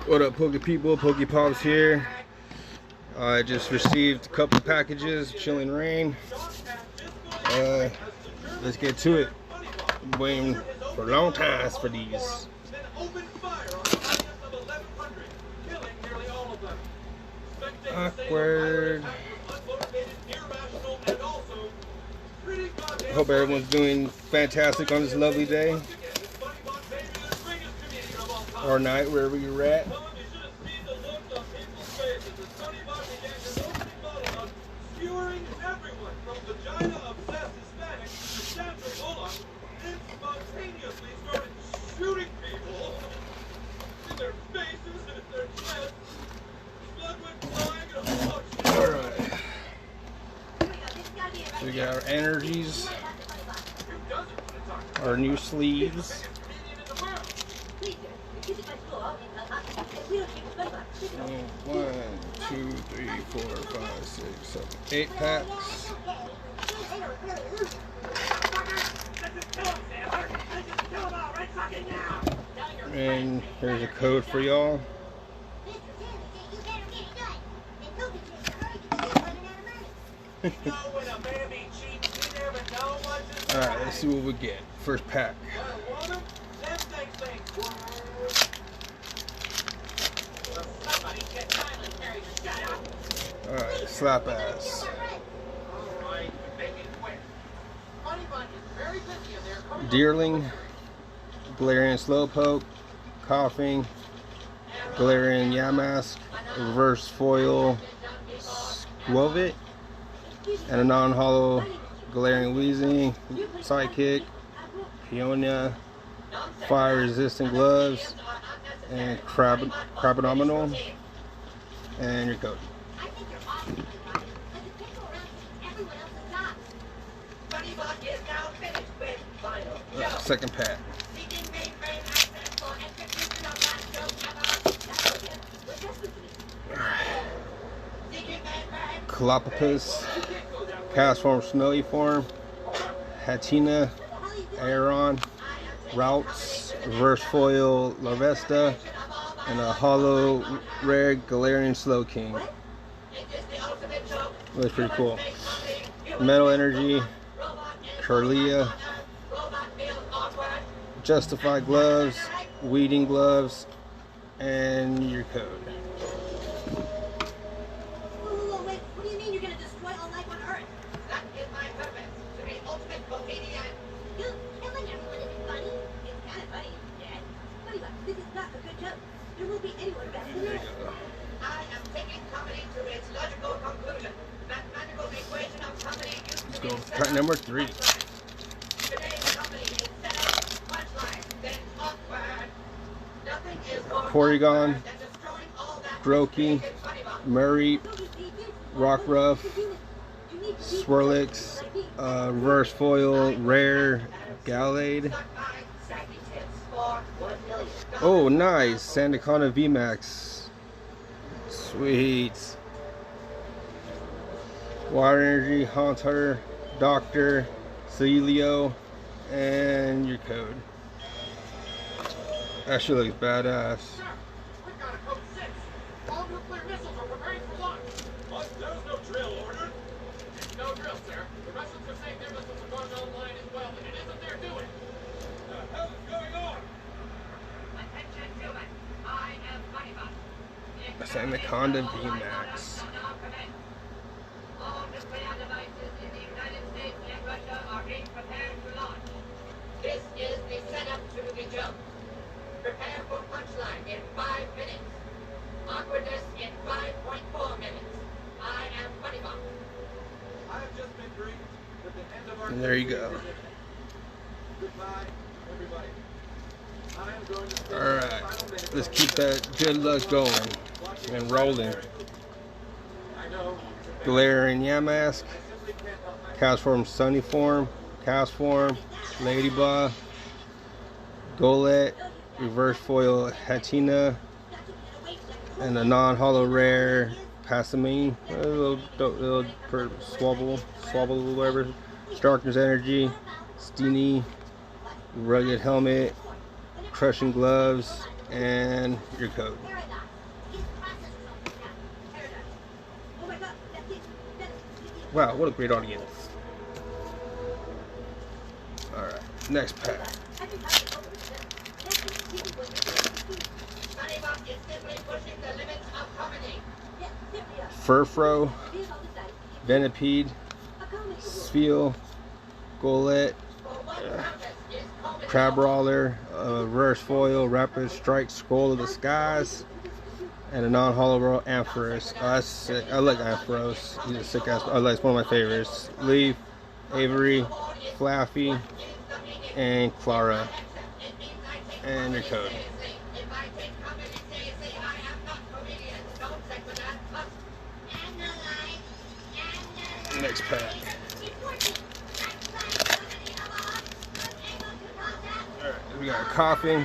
What up, Poke people? Poke Pops here. I just received a couple packages, Chilling Rain. Let's get to it. Been waiting for a long time for these. Awkward. Hope everyone's doing fantastic on this lovely day or night, wherever you're at. Alright. So we got our energies, our new sleeves. 1, 2, 3, 4, 5, 6, 7, 8 packs. And here's a code for y'all. Alright, let's see what we get. First pack. Alright, slap ass. Deerling, Galarian Slowpoke, Coughing, Galarian Yamask, Reverse Foil, Squovit, and a non-hollow Galarian Weezing, Psychic, Peonia, Fire Resistant Gloves, and Crabominal, and your code. Second pack. Clobbopus, Castform Snowy Form, Hatina, Aeron, Routes, Reverse Foil Larvesta, and a hollow rare Galarian Slowking. Looks pretty cool. Metal Energy, Kirlia, Justified Gloves, Weeding Gloves, and your code. Wait, what do you mean you're gonna destroy all life on Earth? That is my purpose, to be ultimate Bohemian. You killing everyone isn't funny. It's kind of funny, Dad. Funny, but this is not a good joke. There won't be anyone better than this. I am taking comedy to its logical conclusion. Mathematical equation of comedy used to be. Let's go. Pack number 3. Porygon, Grookey, Murray, Rockruff, Swirlix, Reverse Foil, Rare, Gallade. Oh, nice! Sandaconda VMAX. Sweet. Water Energy, Haunter, Doctor, Celio, and your code. That shit looks badass. All nuclear missiles are preparing for launch. What? There's no drill ordered. No drill, sir. The Russians are saying their missiles are going online as well, and it isn't their doing. What the hell is going on? Attention, human. I am Bunnybot. Sandaconda VMAX. All nuclear devices in the United States and Russia are being prepared to launch. This is the setup to the joke. Prepare for punchline in 5 minutes. Awkwardness in 5.4 minutes. I am Bunnybot. I have just been briefed that the end of our. And there you go. Goodbye, everybody. I am going to spend Alright, let's keep that good luck going and rolling. I know. Galarian Yamask, Castform Sunny Form, Castform, Ladybug, Golett, Reverse Foil Hatina, and a non-hollow rare Passamine, a little Swabble, whatever, Starker's Energy, Steenie, Rugged Helmet, Crushing Gloves, and your code. Paradox. His processors on the Paradox. Oh my god, that's it. That's Wow, what a great audience. Alright, next pack. Furfro, Venipede, Spheal, Golett, Crabrawler, Reverse Foil, Rapid Strike, Scroll of the Skies, and a non-hollow Ampharos. Oh, that's sick. I like Ampharos. He's a sick ass. It's one of my favorites. Leaf, Avery, Flaffy, and Clara. And your code. Next pack. Alright, we got Coughing,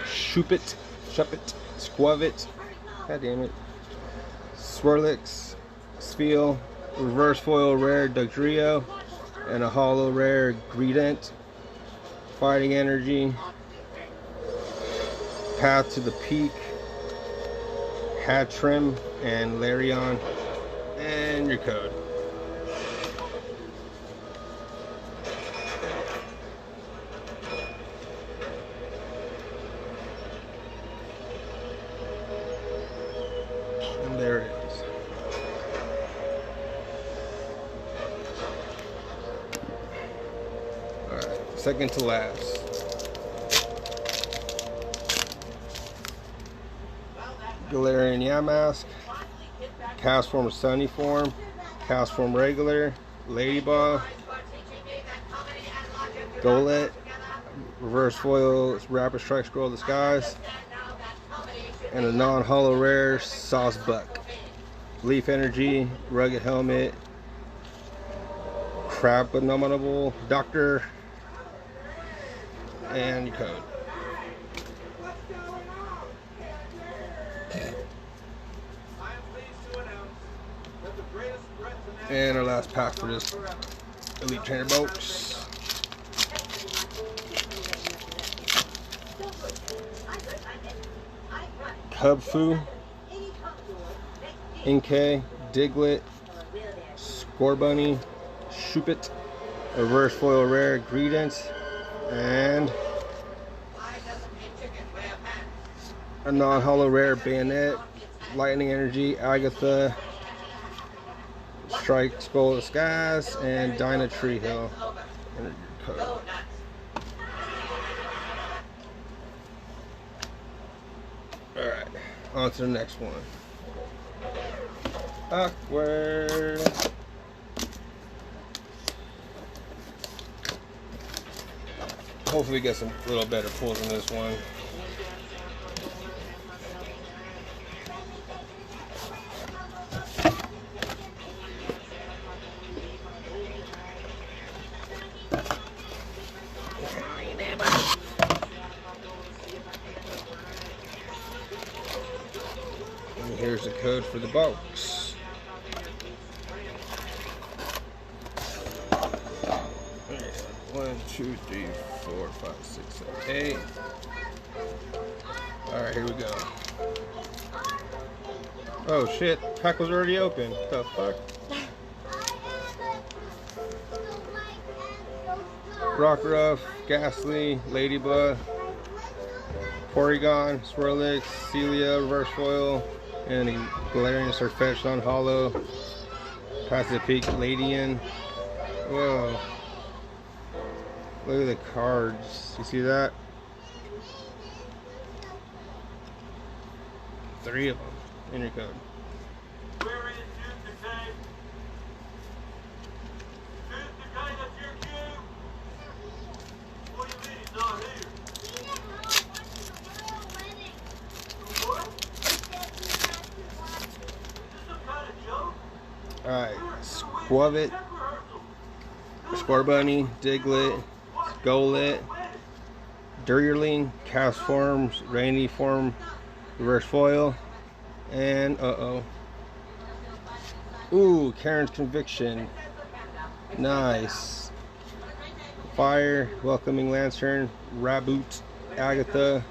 Shuppet, Squavit, god damn it, Swirlix, Spheal, Reverse Foil Rare Dugtrio, and a Hollow Rare Greedent, Fighting Energy, Path to the Peak, Hatrim, and Larion, and your code. And there it is. Alright, second to last. Galarian Yamask, Castform Sunny Form, Castform Regular, Ladybug, Golett, Reverse Foil Rapid Strike, Scroll of the Skies, and a non-hollow rare Sauce Buck, Leaf Energy, Rugged Helmet, Crabominable Doctor, and your code. And our last pack for this Elite Trainer box. Cubfu, Inkay, Diglett, Scorbunny, Shuppet, Reverse Foil Rare Greedent, and a non-hollow rare Bayonet, Lightning Energy, Agatha, Strike, Skull of the Skies, and Dyna Tree Hill. Enter your code. Alright, on to the next one. Awkward. Hopefully we get some little better pulls in this one. And here's the code for the box. One, two, three, 4, 5, 6, 7, 8. Alright, here we go. Oh shit, pack was already open. What the fuck? Rockruff, Ghastly, Ladybug, Porygon, Swirlix, Celia, Reverse Foil, and a Galarian Surfetch'd on Hollow. Path to the Peak, Ladian. Whoa. Look at the cards. You see that? 3 of them. In your code. Where is Duke Decay? That's your cue. What do you mean he's not here? What? Is this some kind of joke? Alright. Squavit, Scorbunny, Diglett, Golett, Durling, Castforms, Rainy Form, Reverse Foil, and ooh, Karen's Conviction. Nice. Fire, Welcoming Lantern, Raboot, Agatha,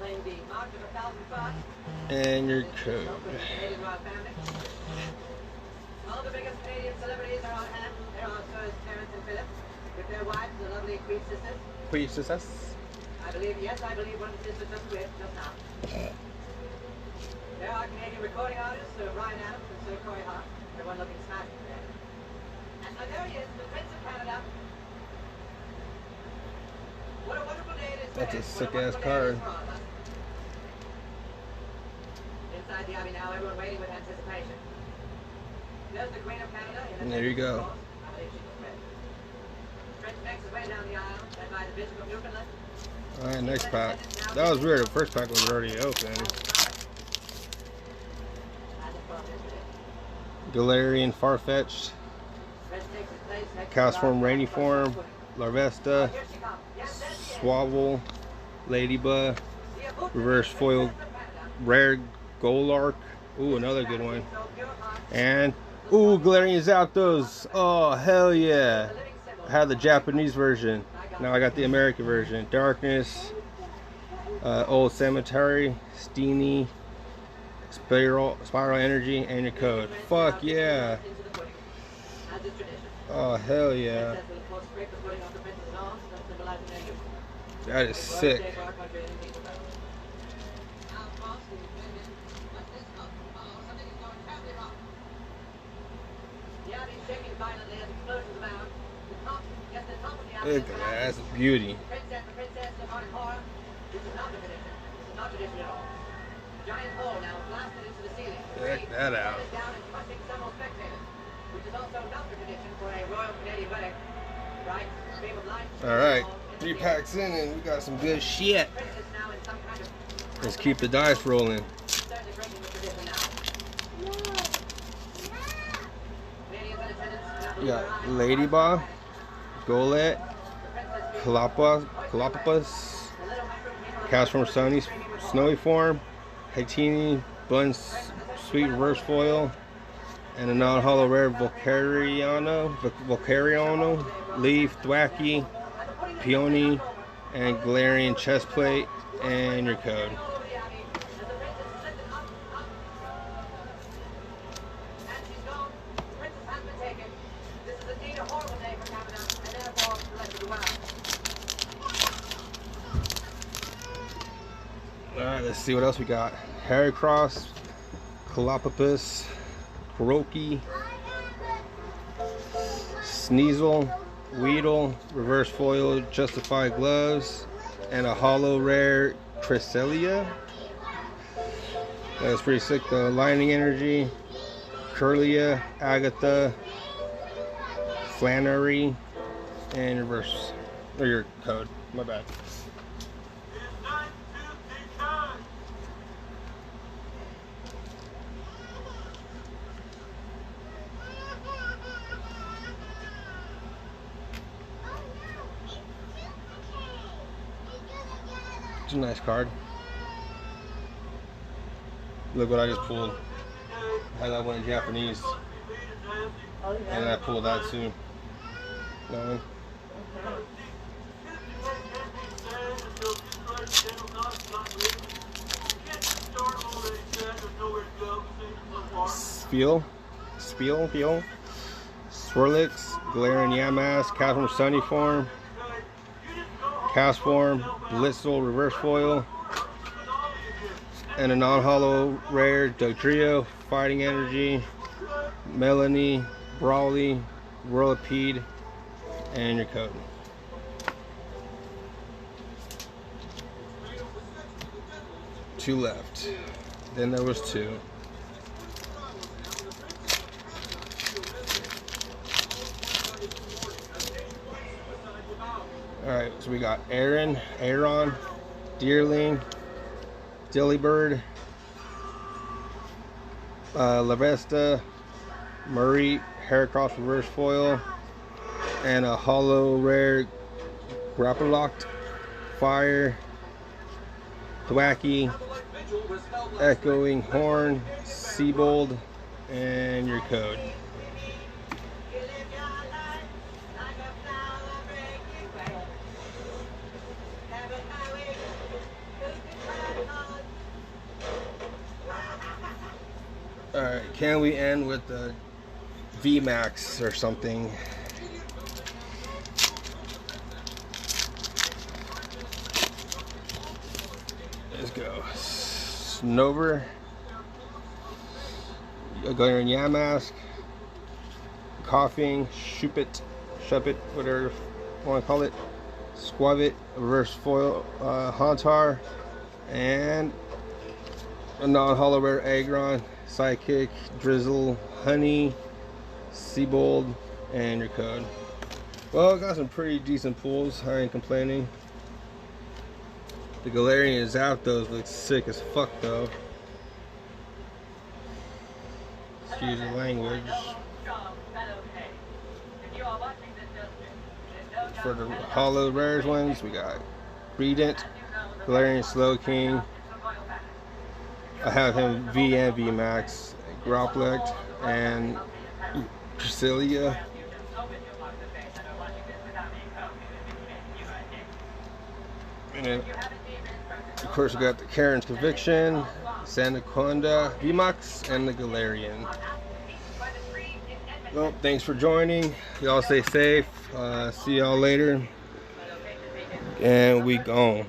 And your code. All the biggest Canadian celebrities are on hand. There are Sirs Terence and Philip, with their wives, the lovely Queen sisters. Queen sisters. I believe one of the sisters just quit just now. There are Canadian recording artists, Sir Ryan Adams and Sir Corey Hart. Everyone looking smashing today. And there he is, the Prince of Canada. What a wonderful day it is. That's a today. sick What ass wonderful card. day it is for all of us. Inside the Abbey now, everyone waiting with anticipation. There's the Queen of Canada. And there you go. I believe she just read. French makes his way down the aisle, led by the Bishop of Newfoundland. Alright, next pack. That was weird. The first pack was already open. Galarian Farfetch'd. Castform Rainy Form. Larvesta. Swabble. Ladybug. Reverse Foil Rare Golark. Ooh, another good one. And, ooh, Galarian Zapdos. Oh, hell yeah. I had the Japanese version. Now I got the American version. Darkness. Old Cemetery. Steenie. Spiral Energy. And your code. Fuck yeah. Oh, hell yeah. That is sick. Look at that, that's a beauty. Check that out. Alright, 3 packs in and we got some good shit. Let's keep the dice rolling. We got Ladybug, Golett, Galapagos, Castform Snowy Form, Haitini, Bun Sweet Reverse Foil, and a non-holo rare Volcariano, Leaf, Thwacky, Peony, and Galarian Chestplate, and your code. Alright, let's see what else we got. Heracross, Galapagos, Kuroki, Sneasel, Weedle, Reverse Foil Justified Gloves, and a holo rare Cresselia. That's pretty sick though. Lightning Energy, Curlia, Agatha, Flannery, and reverse. Or your code. My bad. It's a nice card. Look what I just pulled. I had that one in Japanese. And I pulled that too. That one. Spiel, Swirlix, Galarian Yamask, Castform Sunny Form, Castform, Blitzel Reverse Foil, and a non-holo rare Dugtrio, Fighting Energy, Melanie, Brawly, Whirlipede, and your code. Two left. Then there was two. Alright, so we got Aaron, Deerling, Dillybird, Larvesta, Murray, Heracross Reverse Foil, and a holo rare Grapplocked, Fire, Thwacky, Echoing Horn, Seabold, and your code. Alright, can we end with the VMAX or something? Let's go. Snover. A Galarian Yamask. Coughing. Shuppet, whatever you want to call it. Squavit. Reverse foil. Hauntar. And a non-hollow rare Aggron. Psychic. Drizzle. Honey. Seabold. And your code. Well, got some pretty decent pulls. I ain't complaining. The Galarian Zapdos looks sick as fuck though. Excuse the language. For the hollow rares ones, we got Redent, Galarian Slowking. I have him V and V Max, Groplect, and Cresselia. And then, of course, we got the Karen's Conviction, Sandaconda, VMAX, and the Galarian. Well, thanks for joining. Y'all stay safe. See y'all later. And we gone.